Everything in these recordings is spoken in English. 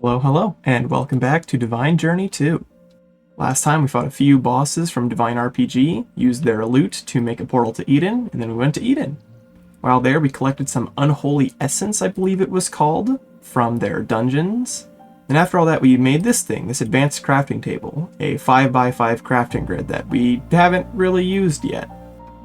Hello, hello, and welcome back to Divine Journey 2. Last time we fought a few bosses from Divine RPG, used their loot to make a portal to Eden, and then we went to Eden. While there, we collected some unholy essence, I believe it was called, from their dungeons. And after all that, we made this thing, this advanced crafting table, a 5x5 crafting grid that we haven't really used yet.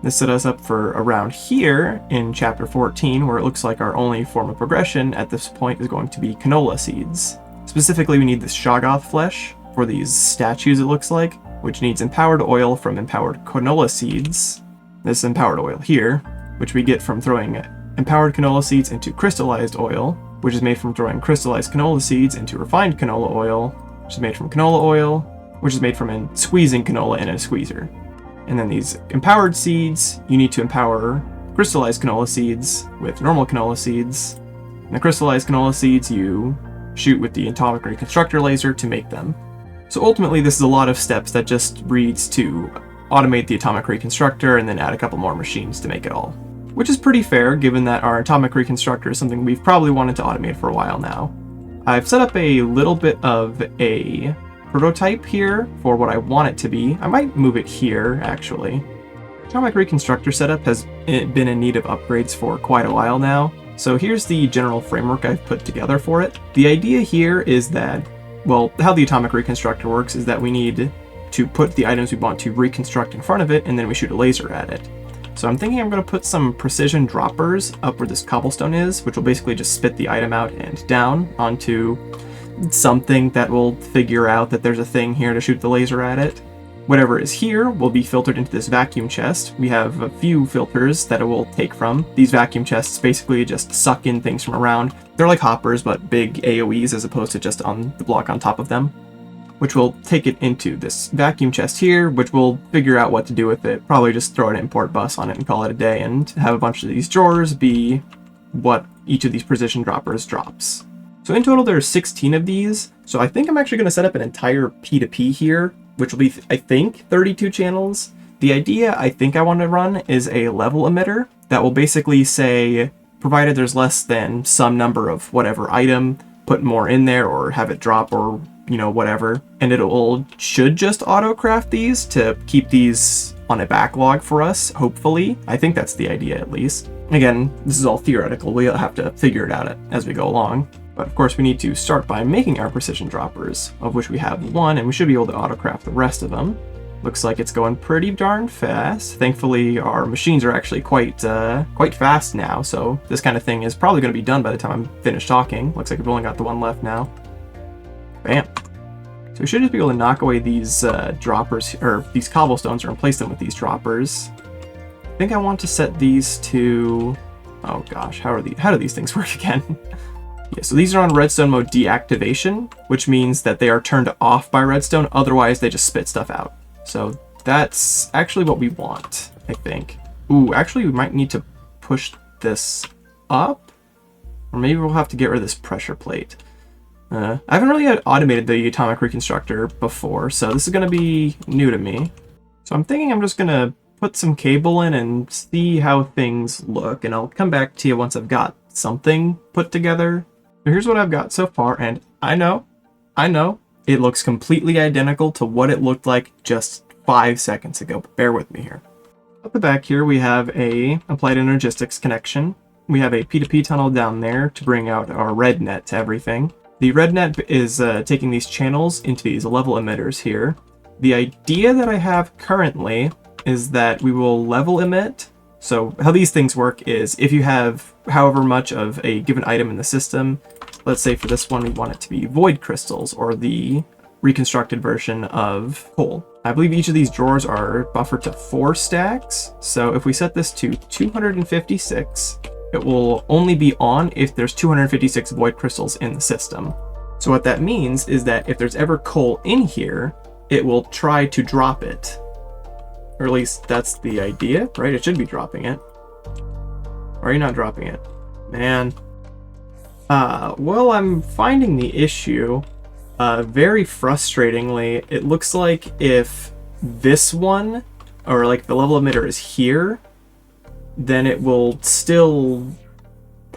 This set us up for around here in Chapter 14, where it looks like our only form of progression at this point is going to be Canola seeds. Specifically, we need this Shoggoth Flesh for these statues, it looks like, which needs empowered oil from empowered canola seeds. This empowered oil here, which we get from throwing empowered canola seeds into crystallized oil, which is made from throwing crystallized canola seeds into refined canola oil, which is made from canola oil, which is made from squeezing canola in a squeezer. And then these empowered seeds, you need to empower crystallized canola seeds with normal canola seeds. And the crystallized canola seeds you shoot with the Atomic Reconstructor laser to make them. So ultimately this is a lot of steps that just reads to automate the Atomic Reconstructor and then add a couple more machines to make it all. Which is pretty fair given that our Atomic Reconstructor is something we've probably wanted to automate for a while now. I've set up a little bit of a prototype here for what I want it to be. I might move it here actually. Atomic Reconstructor setup has been in need of upgrades for quite a while now. So here's the general framework I've put together for it. The idea here is that, well, how the Atomic Reconstructor works is that we need to put the items we want to reconstruct in front of it, and then we shoot a laser at it. So I'm thinking I'm going to put some precision droppers up where this cobblestone is, which will basically just spit the item out and down onto something that will figure out that there's a thing here to shoot the laser at it. Whatever is here will be filtered into this vacuum chest. We have a few filters that it will take from. These vacuum chests basically just suck in things from around. They're like hoppers, but big AoEs as opposed to just on the block on top of them, which will take it into this vacuum chest here, which will figure out what to do with it. Probably just throw an import bus on it and call it a day, and have a bunch of these drawers be what each of these precision droppers drops. So in total there's 16 of these, so I think I'm actually going to set up an entire P2P here, which will be, I think, 32 channels. The idea I think I want to run is a level emitter that will basically say, provided there's less than some number of whatever item, put more in there or have it drop or, whatever. And should just auto-craft these to keep these on a backlog for us, hopefully. I think that's the idea at least. Again, this is all theoretical. We'll have to figure it out as we go along. But of course we need to start by making our precision droppers, of which we have one, and we should be able to autocraft the rest of them. Looks like it's going pretty darn fast. Thankfully our machines are actually quite fast now, so this kind of thing is probably going to be done by the time I'm finished talking. Looks like we've only got the one left now. Bam. So we should just be able to knock away these droppers, or these cobblestones, or replace them with these droppers. I think I want to set these to... oh gosh, how do these things work again? Yeah, so these are on redstone mode deactivation, which means that they are turned off by redstone, otherwise they just spit stuff out. So that's actually what we want, I think. Ooh, actually we might need to push this up, or maybe we'll have to get rid of this pressure plate. I haven't really automated the Atomic Reconstructor before, so this is going to be new to me. So I'm thinking I'm just going to put some cable in and see how things look, and I'll come back to you once I've got something put together. So here's what I've got so far, and I know, it looks completely identical to what it looked like just 5 seconds ago, but bear with me here. Up the back here we have a Applied Energistics connection. We have a P2P tunnel down there to bring out our red net to everything. The red net is taking these channels into these level emitters here. The idea that I have currently is that we will level emit. So how these things work is if you have however much of a given item in the system, let's say for this one we want it to be void crystals or the reconstructed version of coal. I believe each of these drawers are buffered to 4 stacks. So if we set this to 256, it will only be on if there's 256 void crystals in the system. So what that means is that if there's ever coal in here, it will try to drop it. Or at least that's the idea, right? It should be dropping it. Or are you not dropping it? Man. Well, I'm finding the issue. Very frustratingly, it looks like if this one, or like the level emitter is here, then it will still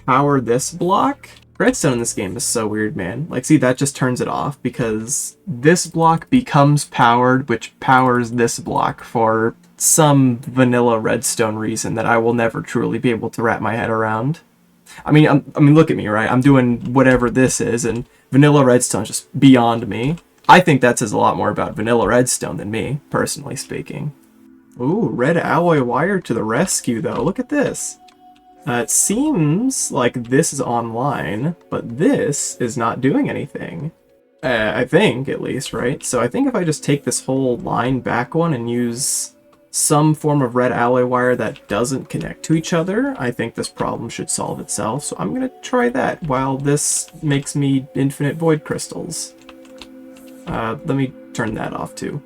power this block. Redstone in this game is so weird, man. Like, see, that just turns it off because this block becomes powered, which powers this block for some vanilla redstone reason that I will never truly be able to wrap my head around. I mean, look at me, right? I'm doing whatever this is, and vanilla redstone is just beyond me. I think that says a lot more about vanilla redstone than me, personally speaking. Ooh, red alloy wire to the rescue, though. Look at this. It seems like this is online, but this is not doing anything. I think, at least, right? So I think if I just take this whole line back one and use some form of red alloy wire that doesn't connect to each other, I think this problem should solve itself. So I'm going to try that while this makes me infinite void crystals. Let me turn that off too.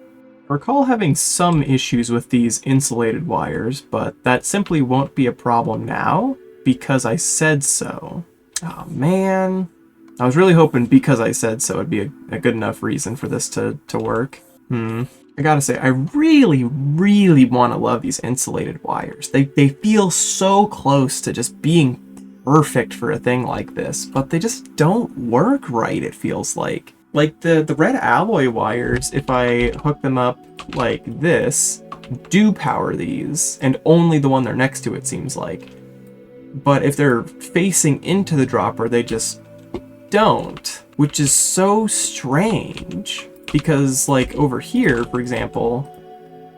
I recall having some issues with these insulated wires, but that simply won't be a problem now because I said so. Oh man. I was really hoping because I said so it'd be a good enough reason for this to work. I gotta say, I really, really want to love these insulated wires. They feel so close to just being perfect for a thing like this, but they just don't work right, it feels like. Like the red alloy wires, if I hook them up like this, do power these, and only the one they're next to, it seems like. But if they're facing into the dropper, they just don't, which is so strange. Because, like, over here, for example,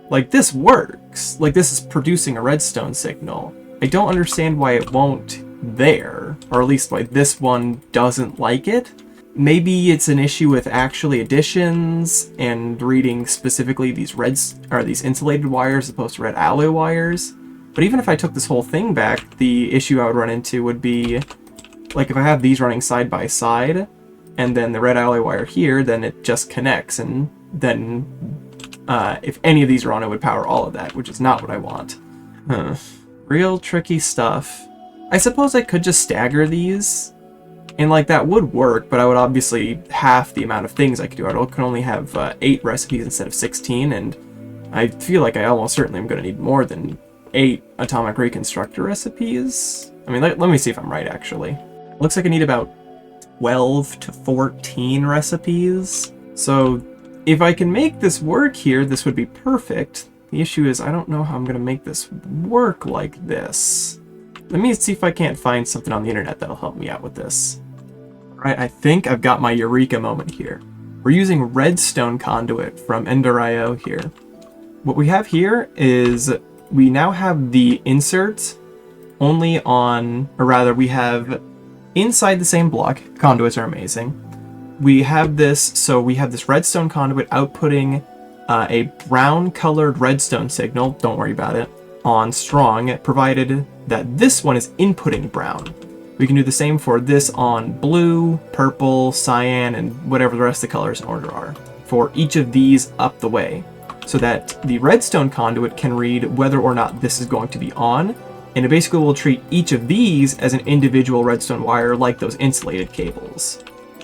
like, this works. Like, this is producing a redstone signal. I don't understand why it won't there, or at least why this one doesn't like it. Maybe it's an issue with Actually Additions and reading specifically these these insulated wires as opposed to red alloy wires. But even if I took this whole thing back, the issue I would run into would be, like, if I have these running side by side, and then the red alloy wire here, then it just connects, and then if any of these are on, it would power all of that, which is not what I want. Real tricky stuff. I suppose I could just stagger these, and like that would work, but I would obviously half the amount of things I could do. I could only have 8 recipes instead of 16, and I feel like I almost certainly am going to need more than 8 atomic reconstructor recipes. I mean, let me see if I'm right, actually. Looks like I need about 12 to 14 recipes. So if I can make this work here, this would be perfect. The issue is I don't know how I'm going to make this work like this. Let me see if I can't find something on the internet that'll help me out with this. Alright, I think I've got my eureka moment here. We're using redstone conduit from Ender.io here. What we have here is we now have the insert only on, or rather we have inside the same block. Conduits are amazing. We have this, so we have this redstone conduit outputting a brown colored redstone signal, don't worry about it, on strong, provided that this one is inputting brown. We can do the same for this on blue, purple, cyan, and whatever the rest of the colors in order are, for each of these up the way, so that the redstone conduit can read whether or not this is going to be on, and it basically will treat each of these as an individual redstone wire like those insulated cables.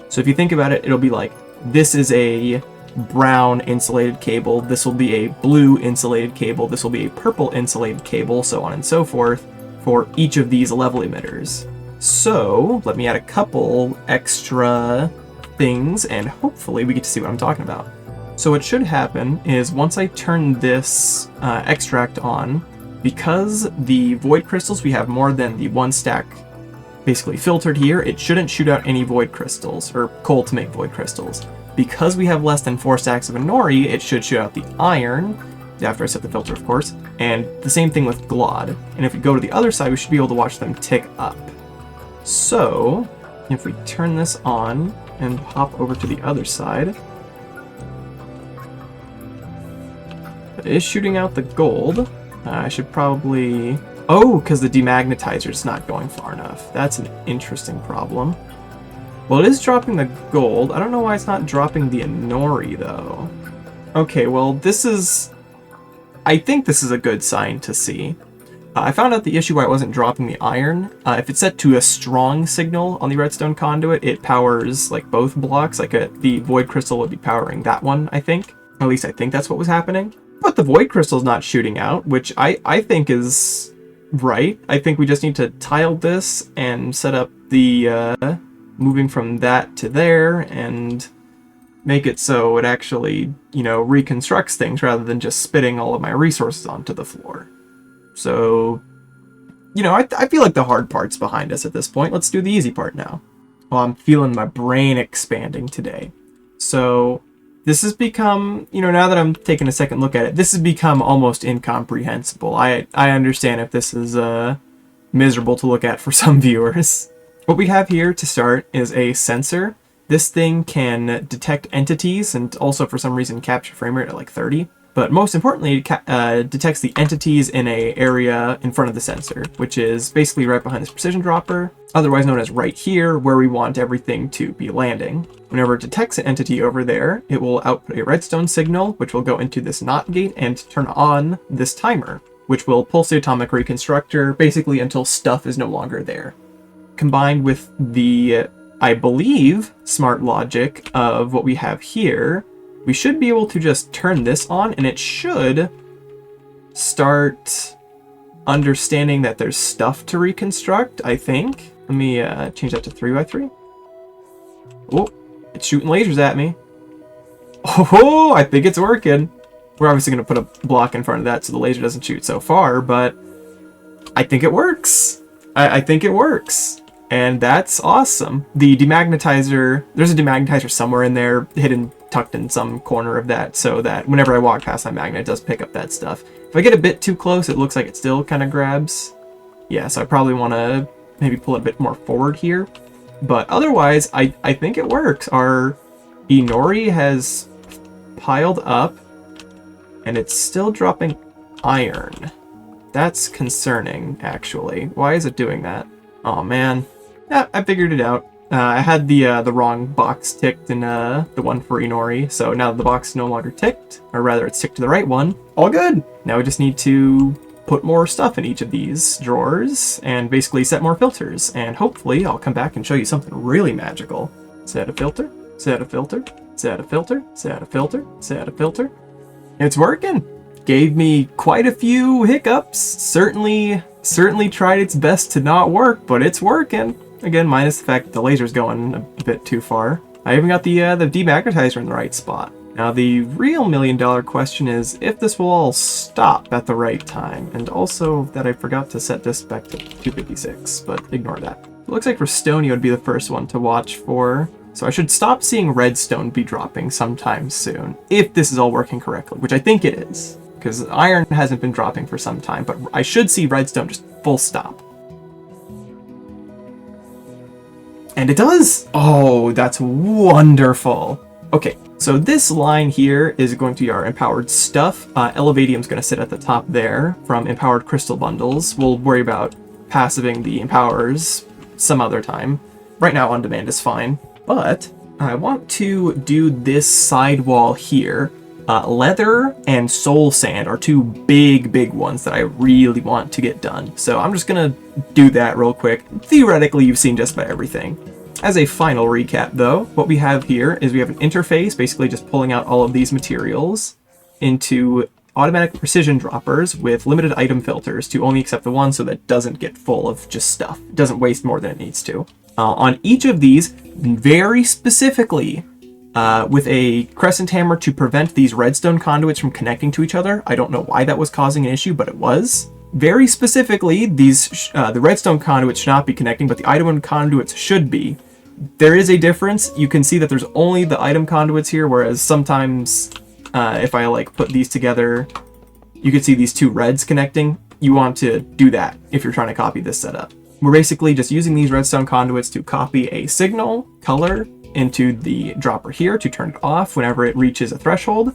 So if you think about it, it'll be like, this is a brown insulated cable, this will be a blue insulated cable, this will be a purple insulated cable, so on and so forth, for each of these level emitters. So let me add a couple extra things, and hopefully we get to see what I'm talking about. So what should happen is once I turn this extract on, because the void crystals, we have more than the one stack basically filtered here, it shouldn't shoot out any void crystals, or coal to make void crystals. Because we have less than 4 stacks of Inori, it should shoot out the iron, after I set the filter of course, and the same thing with Glod. And if we go to the other side, we should be able to watch them tick up. So, if we turn this on and hop over to the other side, it is shooting out the gold. I should probably... Oh, because the demagnetizer is not going far enough. That's an interesting problem. Well, it is dropping the gold. I don't know why it's not dropping the Inori, though. Okay, well, this is... I think this is a good sign to see. I found out the issue why it wasn't dropping the iron. If it's set to a strong signal on the redstone conduit, it powers, like, both blocks. Like, the void crystal would be powering that one, I think. At least I think that's what was happening. But the void crystal's not shooting out, which I think is right. I think we just need to tile this and set up the moving from that to there and make it so it actually, reconstructs things rather than just spitting all of my resources onto the floor. So, I feel like the hard part's behind us at this point. Let's do the easy part now. Well, I'm feeling my brain expanding today. So this has become, now that I'm taking a second look at it, this has become almost incomprehensible. I understand if this is miserable to look at for some viewers. What we have here to start is a sensor. This thing can detect entities and also for some reason capture frame rate at like 30. But most importantly, it detects the entities in an area in front of the sensor, which is basically right behind this precision dropper, otherwise known as right here, where we want everything to be landing. Whenever it detects an entity over there, it will output a redstone signal, which will go into this NOT gate and turn on this timer, which will pulse the atomic reconstructor basically until stuff is no longer there. Combined with the, I believe, smart logic of what we have here, we should be able to just turn this on and it should start understanding that there's stuff to reconstruct, I think. Let me change that to 3x3. Oh, it's shooting lasers at me. Oh, I think it's working. We're obviously going to put a block in front of that so the laser doesn't shoot so far, but I think it works. I think it works. And that's awesome. The demagnetizer, there's a demagnetizer somewhere in there, hidden, tucked in some corner of that, so that whenever I walk past my magnet, it does pick up that stuff. If I get a bit too close, it looks like it still kind of grabs. Yeah, so I probably want to maybe pull it a bit more forward here. But otherwise, I think it works. Our Inori has piled up, and it's still dropping iron. That's concerning, actually. Why is it doing that? Oh, man. Yeah, I figured it out. I had the wrong box ticked in the one for Inori, so now the box is no longer ticked, or rather it's ticked to the right one. All good! Now we just need to put more stuff in each of these drawers, and basically set more filters, and hopefully I'll come back and show you something really magical. Set a filter, set a filter, set a filter, set a filter, set a filter. It's working! Gave me quite a few hiccups, certainly tried its best to not work, but it's working. Again, minus the fact that the laser's going a bit too far. I even got the demagnetizer in the right spot. Now the real million-dollar question is if this will all stop at the right time, and also that I forgot to set this back to 256, but ignore that. It looks like Restonia would be the first one to watch for, so I should stop seeing redstone be dropping sometime soon, if this is all working correctly, which I think it is. Because iron hasn't been dropping for some time, but I should see redstone just full stop. And it does! Oh, that's wonderful! Okay, so this line here is going to be our empowered stuff. Elevadium's going to sit at the top there from empowered crystal bundles. We'll worry about passiving the empowers some other time. Right now, on demand is fine. But I want to do this side wall here. Leather and soul sand are two big ones that I really want to get done. So I'm just gonna do that real quick. Theoretically, you've seen just about everything. As a final recap though, what we have here is we have an interface, basically just pulling out all of these materials into automatic precision droppers with limited item filters to only accept the one so that it doesn't get full of just stuff. It doesn't waste more than it needs to. On each of these, very specifically, with a crescent hammer to prevent these redstone conduits from connecting to each other. I don't know why that was causing an issue, but it was. Very specifically, these the redstone conduits should not be connecting, but the item conduits should be. There is a difference. You can see that there's only the item conduits here, whereas sometimes if I put these together, you can see these two reds connecting. You want to do that if you're trying to copy this setup. We're basically just using these redstone conduits to copy a signal, color, into the dropper here to turn it off whenever it reaches a threshold.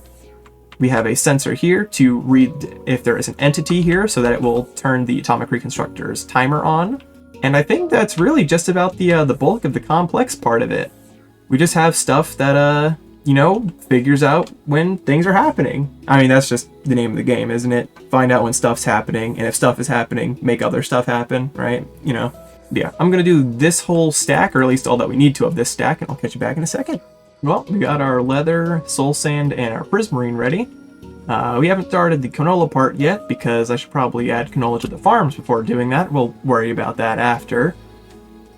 We have a sensor here to read if there is an entity here so that it will turn the Atomic Reconstructor's timer on. And I think that's really just about the bulk of the complex part of it. We just have stuff that, figures out when things are happening. I mean, that's just the name of the game, isn't it? Find out when stuff's happening, and if stuff is happening, make other stuff happen, right? Yeah, I'm going to do this whole stack, or at least all that we need to of this stack, and I'll catch you back in a second. Well, we got our leather, soul sand, and our prismarine ready. We haven't started the canola part yet, because I should probably add canola to the farms before doing that. We'll worry about that after.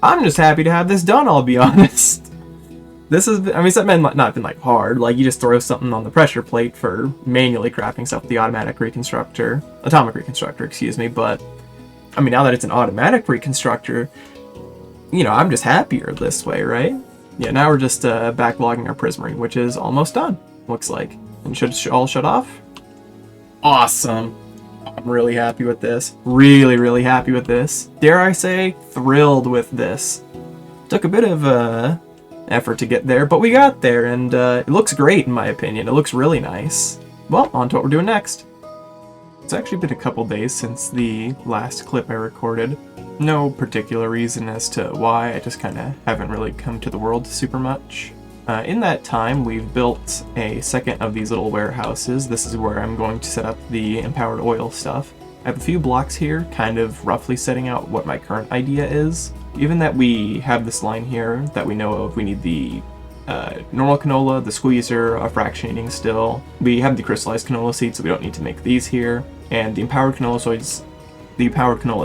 I'm just happy to have this done, I'll be honest. This is, I mean, it's not been like hard. Like, you just throw something on the pressure plate for manually crafting stuff with the Atomic Reconstructor, excuse me. But, I mean, now that it's an automatic reconstructor, you know, I'm just happier this way, right? Yeah, now we're just backlogging our prismarine, which is almost done, looks like. And should all shut off? Awesome. I'm really happy with this. Really, really happy with this. Dare I say, thrilled with this. Took a bit of effort to get there, but we got there, and it looks great in my opinion. It looks really nice. Well, on to what we're doing next. It's actually been a couple days since the last clip I recorded. No particular reason as to why, I just kind of haven't really come to the world super much. In that time, we've built a second of these little warehouses. This is where I'm going to set up the empowered oil stuff. I have a few blocks here, kind of roughly setting out what my current idea is. Given that we have this line here that we know of, we need the normal canola, the squeezer, a fractionating still. We have the crystallized canola seeds, so we don't need to make these here. And the empowered canola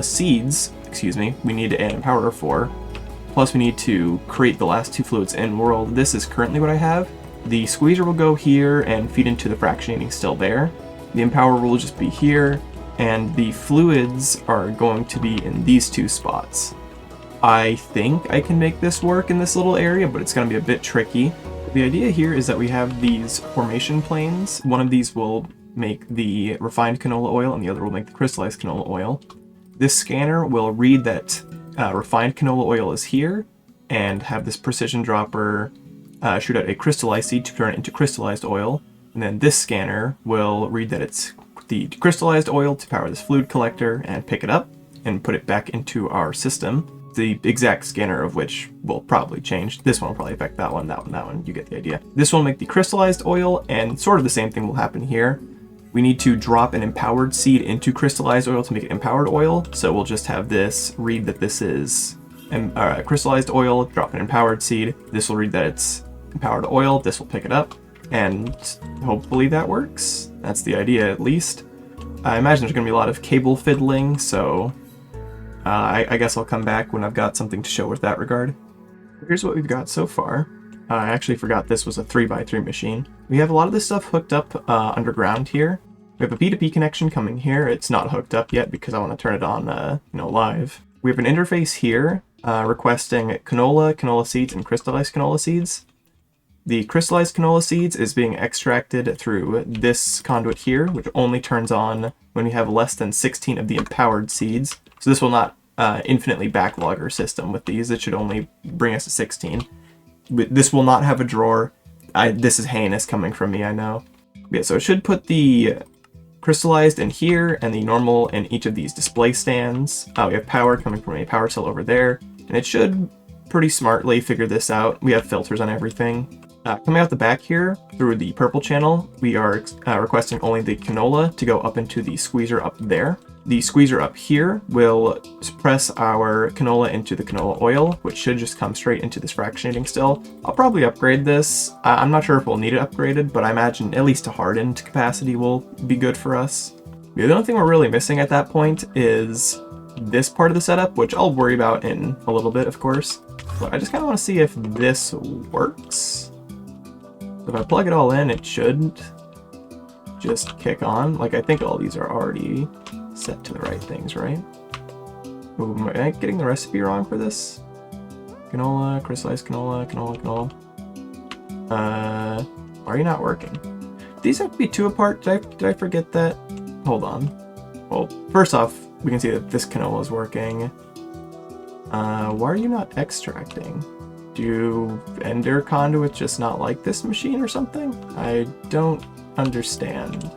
seeds, we need an empower for. Plus we need to create the last two fluids in world. This is currently what I have. The squeezer will go here and feed into the fractionating still there. The empower will just be here, and the fluids are going to be in these two spots. I think I can make this work in this little area, but it's going to be a bit tricky. The idea here is that we have these formation planes. One of these will make the refined canola oil, and the other will make the crystallized canola oil. This scanner will read that refined canola oil is here, and have this precision dropper shoot out a crystallized seed to turn it into crystallized oil. And then this scanner will read that it's the crystallized oil to power this fluid collector and pick it up and put it back into our system. The exact scanner of which will probably change. This one will probably affect that one, that one, you get the idea. This will make the crystallized oil, and sort of the same thing will happen here. We need to drop an empowered seed into crystallized oil to make it empowered oil, so we'll just have this read that this is crystallized oil, drop an empowered seed. This will read that it's empowered oil, this will pick it up, and hopefully that works. That's the idea, at least. I imagine there's going to be a lot of cable fiddling, so I guess I'll come back when I've got something to show with that regard. Here's what we've got so far. I actually forgot this was a 3x3 machine. We have a lot of this stuff hooked up underground here. We have a P2P connection coming here. It's not hooked up yet because I want to turn it on live. We have an interface here requesting canola seeds, and crystallized canola seeds. The crystallized canola seeds is being extracted through this conduit here, which only turns on when we have less than 16 of the empowered seeds. So this will not infinitely backlog our system with these. It should only bring us to 16. This will not have a drawer. This is heinous coming from me, I know. Yeah, so it should put the crystallized in here and the normal in each of these display stands. We have power coming from a power cell over there, and it should pretty smartly figure this out. We have filters on everything. Coming out the back here, through the purple channel, we are requesting only the canola to go up into the squeezer up there. The squeezer up here will press our canola into the canola oil, which should just come straight into this fractionating still. I'll probably upgrade this. I'm not sure if we'll need it upgraded, but I imagine at least a hardened capacity will be good for us. The only thing we're really missing at that point is this part of the setup, which I'll worry about in a little bit, of course. But I just kind of want to see if this works. If I plug it all in, it should just kick on. Like, I think all these are already set to the right things, right? Ooh, am I getting the recipe wrong for this? Canola, crystallized canola, canola. Why are you not working? These have to be two apart. Did I forget that? Hold on. Well, first off, we can see that this canola is working. Why are you not extracting? Do Ender conduits just not like this machine or something? I don't understand.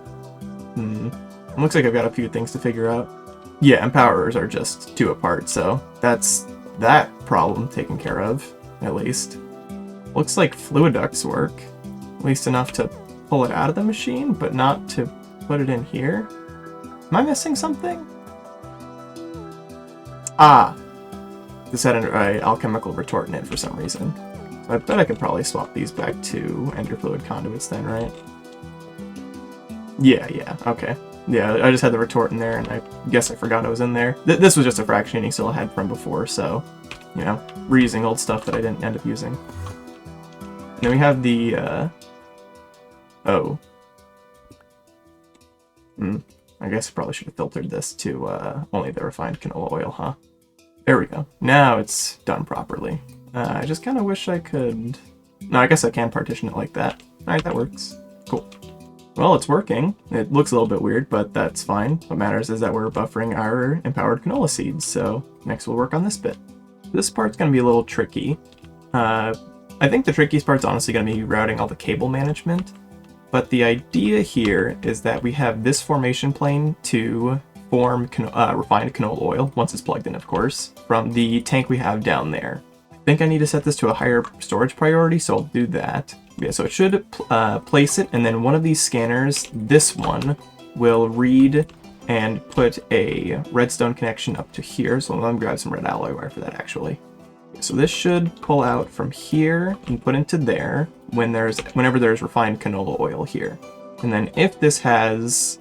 It looks like I've got a few things to figure out. Yeah, empowerers are just two apart, so that's that problem taken care of, at least. Looks like fluid ducts work, at least enough to pull it out of the machine, but not to put it in here. Am I missing something? This had an alchemical retort in it for some reason. So I bet I could probably swap these back to ender fluid conduits then, right? Yeah, okay. Yeah, I just had the retort in there, and I guess I forgot it was in there. This was just a fractionating still I had from before, so you know, reusing old stuff that I didn't end up using. And then we have the, oh. I guess I probably should have filtered this to only the refined canola oil, huh? There we go. Now it's done properly. I just kind of wish I could... No, I guess I can partition it like that. Alright, that works. Cool. Well, it's working. It looks a little bit weird, but that's fine. What matters is that we're buffering our empowered canola seeds, so next we'll work on this bit. This part's going to be a little tricky. I think the trickiest part's honestly going to be routing all the cable management, but the idea here is that we have this formation plane to form refined canola oil, once it's plugged in, of course, from the tank we have down there. I think I need to set this to a higher storage priority, so I'll do that. Yeah, so it should place it, and then one of these scanners, this one, will read and put a redstone connection up to here. So let me grab some red alloy wire for that, actually. So this should pull out from here and put into there whenever there's refined canola oil here. And then if this has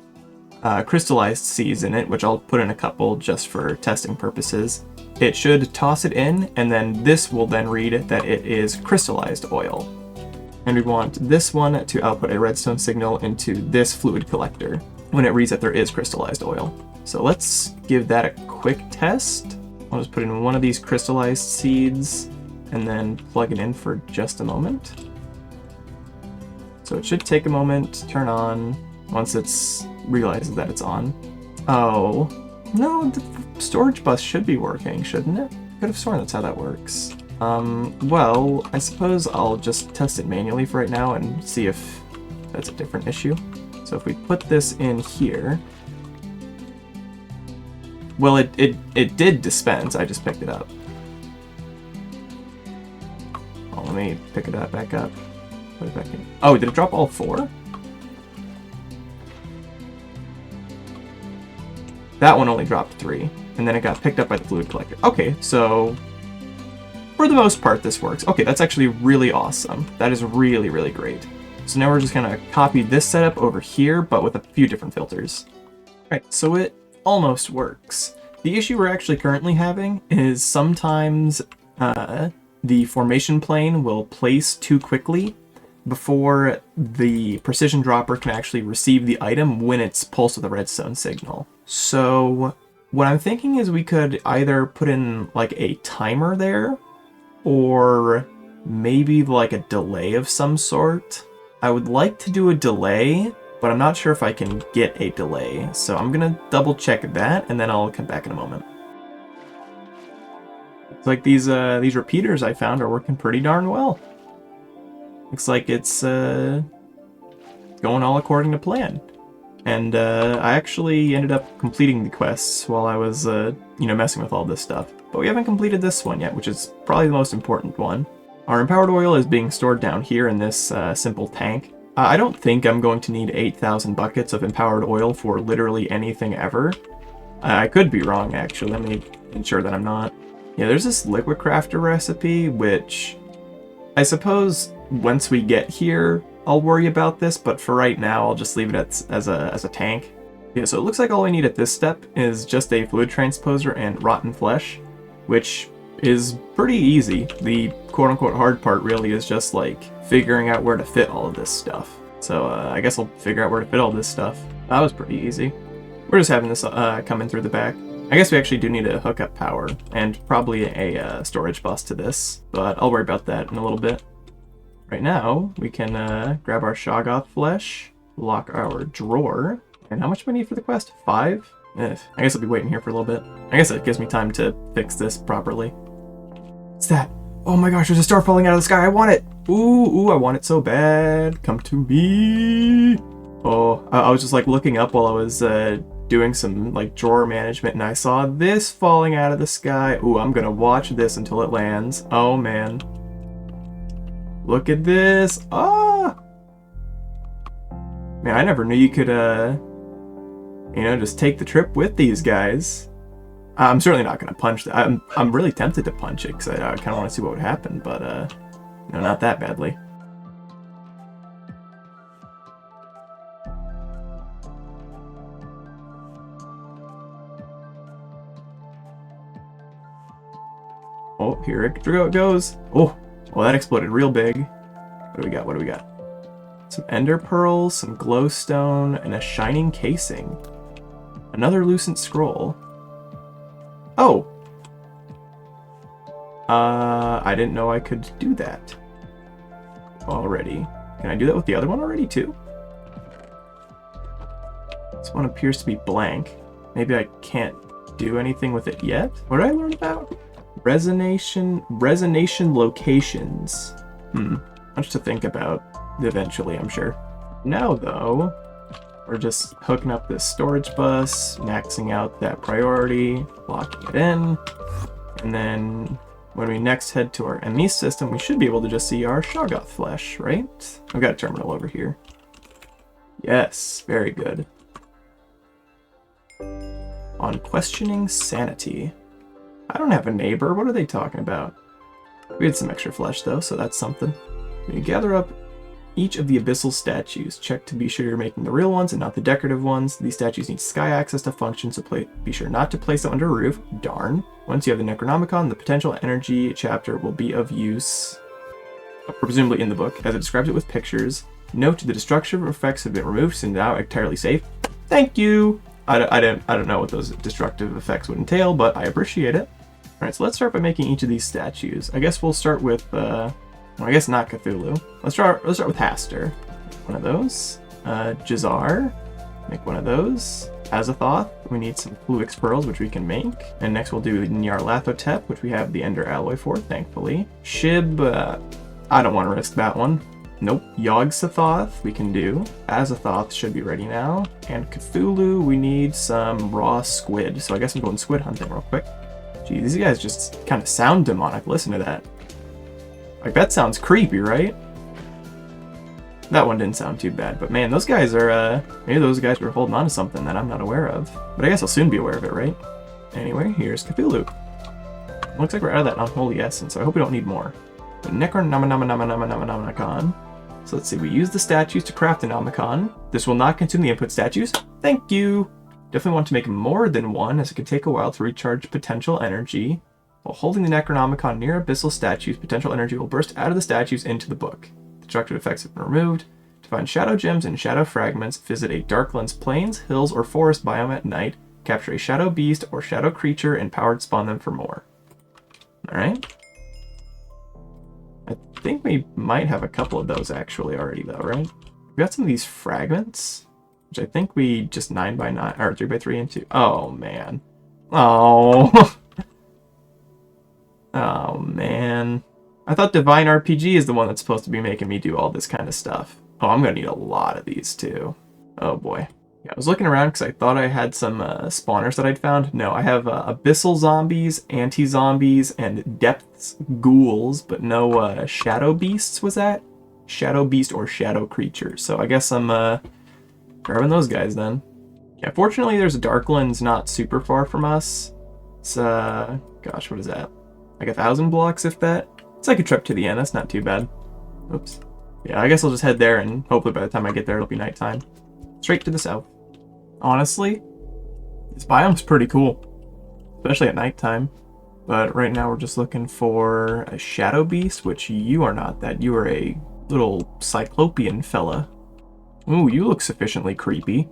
crystallized seeds in it, which I'll put in a couple just for testing purposes, it should toss it in, and then this will then read that it is crystallized oil. And we want this one to output a redstone signal into this fluid collector when it reads that there is crystallized oil. So let's give that a quick test. I'll just put in one of these crystallized seeds and then plug it in for just a moment. So it should take a moment to turn on once it realizes that it's on. Oh, no, the storage bus should be working, shouldn't it? I could have sworn that's how that works. Well, I suppose I'll just test it manually for right now and see if that's a different issue. So if we put this in here, well, it did dispense, I just picked it up. Oh, let me pick it up, back up, put it back in. Oh, did it drop all 4? That one only dropped 3, and then it got picked up by the fluid collector. Okay, so for the most part, this works. Okay, that's actually really awesome. That is really, really great. So now we're just gonna copy this setup over here, but with a few different filters. Alright, so it almost works. The issue we're actually currently having is sometimes the formation plane will place too quickly before the precision dropper can actually receive the item when it's pulsed with a redstone signal. So what I'm thinking is we could either put in like a timer there, or maybe like a delay of some sort. I would like to do a delay, but I'm not sure if I can get a delay. So I'm gonna double check that, and then I'll come back in a moment. It's like these repeaters I found are working pretty darn well. Looks like it's going all according to plan. And I actually ended up completing the quests while I was, messing with all this stuff. But we haven't completed this one yet, which is probably the most important one. Our empowered oil is being stored down here in this simple tank. I don't think I'm going to need 8,000 buckets of empowered oil for literally anything ever. I could be wrong, actually. Let me ensure that I'm not. Yeah, there's this liquid crafter recipe, which I suppose once we get here, I'll worry about this, but for right now, I'll just leave it as a tank. Yeah, so it looks like all we need at this step is just a fluid transposer and rotten flesh, which is pretty easy. The quote-unquote hard part really is just like figuring out where to fit all of this stuff. So I guess I'll figure out where to fit all this stuff. That was pretty easy. We're just having this come in through the back. I guess we actually do need to hook up power and probably a storage bus to this, but I'll worry about that in a little bit. Right now, we can grab our Shoggoth Flesh, lock our drawer, and how much do we need for the quest? 5? I guess I'll be waiting here for a little bit. I guess it gives me time to fix this properly. What's that? Oh my gosh, there's a star falling out of the sky. I want it. Ooh, I want it so bad. Come to me. Oh, I was just like looking up while I was doing some like drawer management, and I saw this falling out of the sky. Ooh, I'm gonna watch this until it lands. Oh man. Look at this. Ah! Man, I never knew you could, just take the trip with these guys. I'm certainly not going to punch that. I'm really tempted to punch it because I kind of want to see what would happen, but, not that badly. Oh, here it goes. Oh, well, that exploded real big. What do we got? What do we got? Some ender pearls, some glowstone, and a shining casing. Another lucent scroll. Oh! I didn't know I could do that already. Can I do that with the other one already, too? This one appears to be blank. Maybe I can't do anything with it yet? What did I learn about? Resonation locations. Much to think about eventually, I'm sure. Now, though, we're just hooking up this storage bus, maxing out that priority, locking it in, and then when we next head to our ME system, we should be able to just see our Shoggoth Flesh, right? I've got a terminal over here. Yes, very good. On questioning sanity. I don't have a neighbor. What are they talking about? We had some extra flesh, though, so that's something. When you gather up each of the abyssal statues, check to be sure you're making the real ones and not the decorative ones. These statues need sky access to function, so be sure not to place them under a roof. Darn. Once you have the Necronomicon, the potential energy chapter will be of use, presumably in the book, as it describes it with pictures. Note the destructive effects have been removed, so now entirely safe. Thank you! I don't know what those destructive effects would entail, but I appreciate it. Alright, so let's start by making each of these statues. I guess we'll start with, well, I guess not Cthulhu. Let's start with Haster. One of those. Jazar. Make one of those. Azathoth. We need some Fluix pearls, which we can make. And next we'll do Nyarlathotep, which we have the Ender alloy for, thankfully. Shib, I don't want to risk that one. Nope. Yog-Sothoth we can do. Azathoth should be ready now. And Cthulhu, we need some raw squid. So I guess I'm going squid hunting real quick. Gee, these guys just kind of sound demonic. Listen to that. Like, that sounds creepy, right? That one didn't sound too bad, but man, those guys are, maybe those guys were holding on to something that I'm not aware of. But I guess I'll soon be aware of it, right? Anyway, here's Cthulhu. Looks like we're out of that unholy essence, so I hope we don't need more. The Necronomicon. So let's see, we use the statues to craft the Nomicon. This will not consume the input statues. Thank you! Definitely want to make more than one, as it can take a while to recharge potential energy. While holding the Necronomicon near abyssal statues, potential energy will burst out of the statues into the book. Destructive effects have been removed. To find shadow gems and shadow fragments, visit a Darklands plains, hills, or forest biome at night. Capture a shadow beast or shadow creature and powered spawn them for more. Alright. I think we might have a couple of those actually already though, right? We got some of these fragments, which I think we just 9x9, or 3x3 into. Oh, man. Oh. Oh, man. I thought Divine RPG is the one that's supposed to be making me do all this kind of stuff. Oh, I'm going to need a lot of these, too. Oh, boy. Yeah, I was looking around because I thought I had some spawners that I'd found. No, I have Abyssal Zombies, Anti-Zombies, and Depths Ghouls, but no Shadow Beasts, was that? Shadow Beast or Shadow Creature. So I guess I'm grabbing those guys, then. Yeah, fortunately, there's a Darklands not super far from us. It's, gosh, what is that? Like 1,000 blocks, if that. It's like a trip to the end. That's not too bad. Oops. Yeah, I guess I'll just head there, and hopefully by the time I get there, it'll be nighttime. Straight to the south. Honestly, this biome's pretty cool. Especially at nighttime. But right now, we're just looking for a Shadow Beast, which you are not that. You are a little Cyclopean fella. Ooh, you look sufficiently creepy.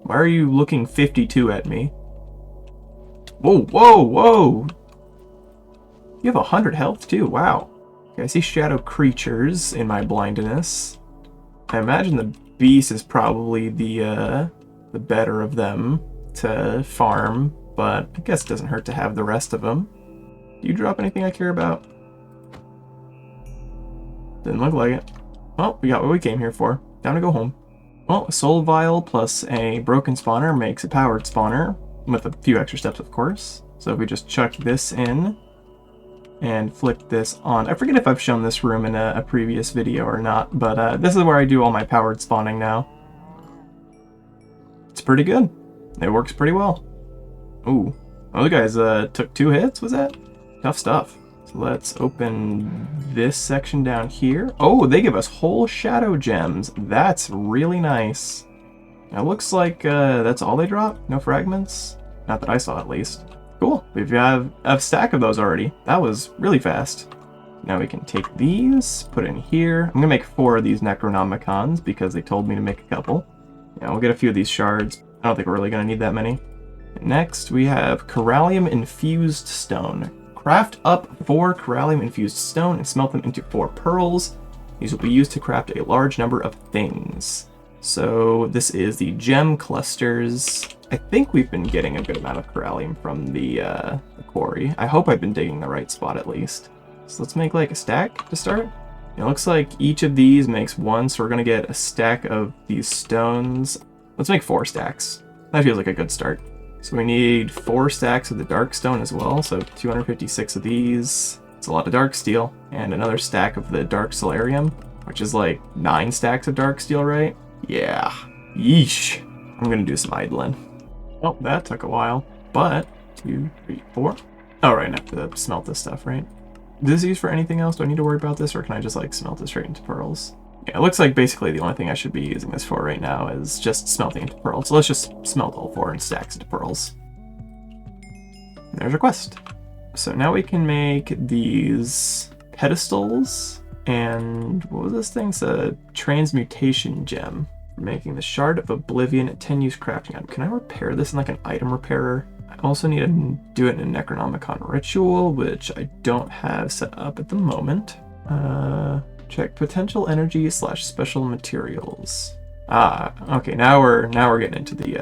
Why are you looking 52 at me? Whoa, whoa, whoa! You have 100 health too, wow. Okay, I see shadow creatures in my blindness. I imagine the beast is probably the better of them to farm, but I guess it doesn't hurt to have the rest of them. Do you drop anything I care about? Didn't look like it. Well, we got what we came here for. Time to go home. Well, a soul vial plus a broken spawner makes a powered spawner, with a few extra steps, of course. So if we just chuck this in, and flick this on. I forget if I've shown this room in a previous video or not, but this is where I do all my powered spawning now. It's pretty good. It works pretty well. Ooh. Oh, the guys took 2 hits, was that? Tough stuff. So let's open this section down here. Oh, they give us whole shadow gems. That's really nice. It looks like that's all they drop. No fragments. Not that I saw, at least. Cool. We have a stack of those already. That was really fast. Now we can take these, put in here. I'm gonna make 4 of these Necronomicons because they told me to make a couple. Yeah, we'll get a few of these shards. I don't think we're really gonna need that many. Next, we have Corallium Infused Stone. Craft up 4 Corallium Infused Stone and smelt them into 4 pearls. These will be used to craft a large number of things. So this is the gem clusters. I think we've been getting a good amount of Corallium from the quarry. I hope I've been digging the right spot at least. So let's make like a stack to start. It looks like each of these makes 1, so we're gonna get a stack of these stones. Let's make 4 stacks. That feels like a good start. So we need 4 stacks of the dark stone as well, so 256 of these. It's a lot of dark steel, and another stack of the dark solarium, which is like 9 stacks of dark steel, right? Yeah. Yeesh. I'm gonna do some idling. Oh, that took a while, but 2, 3, 4. Oh, right, I have to smelt this stuff, right? Is this used for anything else? Do I need to worry about this, or can I just like smelt it straight into pearls? Yeah, it looks like basically the only thing I should be using this for right now is just smelting into pearls. So let's just smelt all 4 and stacks into pearls. And there's a quest. So now we can make these pedestals, and what was this thing? It's a transmutation gem. We're making the Shard of Oblivion, 10 use crafting item. Can I repair this in like an item repairer? I also need to do it in a Necronomicon ritual, which I don't have set up at the moment. Check potential energy / special materials. Ah, okay, now we're getting into the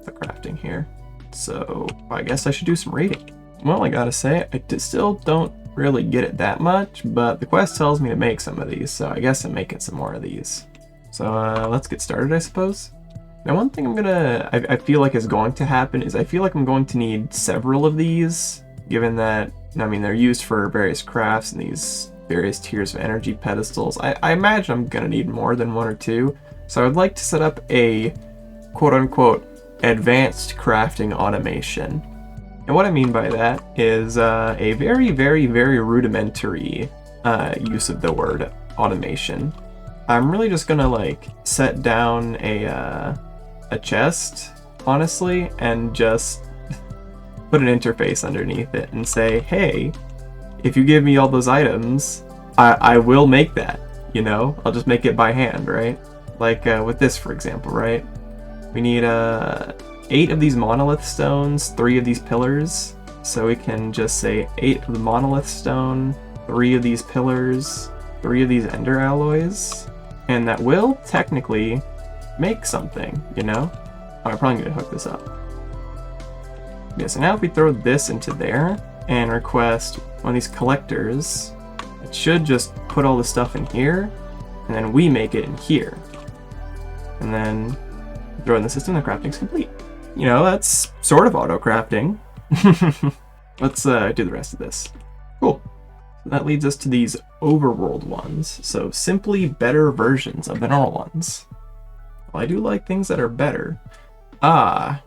crafting here. So I guess I should do some raiding. Well, I gotta say, I still don't really get it that much, but the quest tells me to make some of these, so I guess I'm making some more of these. So let's get started, I suppose. Now, one thing I feel like is going to happen is I feel like I'm going to need several of these, given that, I mean, they're used for various crafts and these various tiers of energy pedestals. I imagine I'm going to need more than 1 or 2, so I would like to set up a quote-unquote advanced crafting automation. And what I mean by that is a very, very, very rudimentary use of the word automation. I'm really just gonna like set down a chest, honestly, and just put an interface underneath it and say, hey, if you give me all those items, I will make that, you know? I'll just make it by hand, right? Like with this, for example, right? We need 8 of these monolith stones, 3 of these pillars. So we can just say 8 of the monolith stone, 3 of these pillars, 3 of these ender alloys. And that will technically make something, you know? Oh, I probably need to hook this up. Yeah, so now if we throw this into there and request one of these collectors, it should just put all the stuff in here, and then we make it in here. And then throw in the system, the crafting's complete. You know, that's sort of auto-crafting. Let's do the rest of this. Cool. So that leads us to these overworld ones. So simply better versions of the normal ones. Well, I do like things that are better. Ah,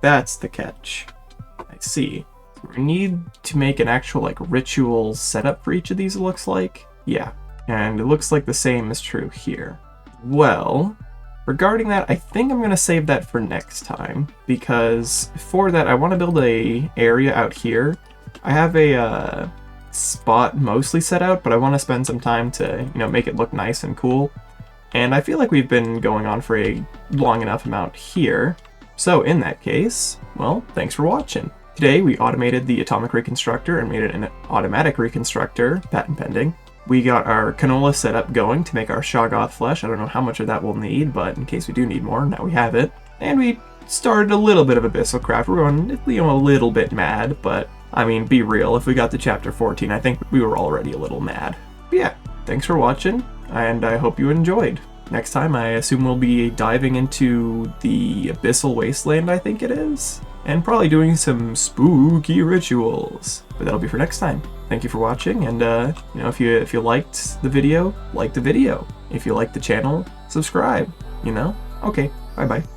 that's the catch. I see. We need to make an actual like ritual setup for each of these, it looks like. Yeah, and it looks like the same is true here. Well, regarding that, I think I'm going to save that for next time, because for that I want to build a area out here. I have a spot mostly set out, but I want to spend some time to, you know, make it look nice and cool. And I feel like we've been going on for a long enough amount here. So in that case, well, thanks for watching. Today we automated the Atomic Reconstructor and made it an automatic reconstructor, patent pending. We got our Canola set up going to make our Shoggoth Flesh. I don't know how much of that we'll need, but in case we do need more, now we have it. And we started a little bit of AbyssalCraft. We're going, you know, a little bit mad, but I mean, be real. If we got to chapter 14, I think we were already a little mad. But yeah, thanks for watching, and I hope you enjoyed. Next time, I assume we'll be diving into the Abyssal Wasteland, I think it is, and probably doing some spooky rituals. But that'll be for next time. Thank you for watching, and you know, if you liked the video, like the video. If you liked the channel, subscribe. You know. Okay. Bye bye.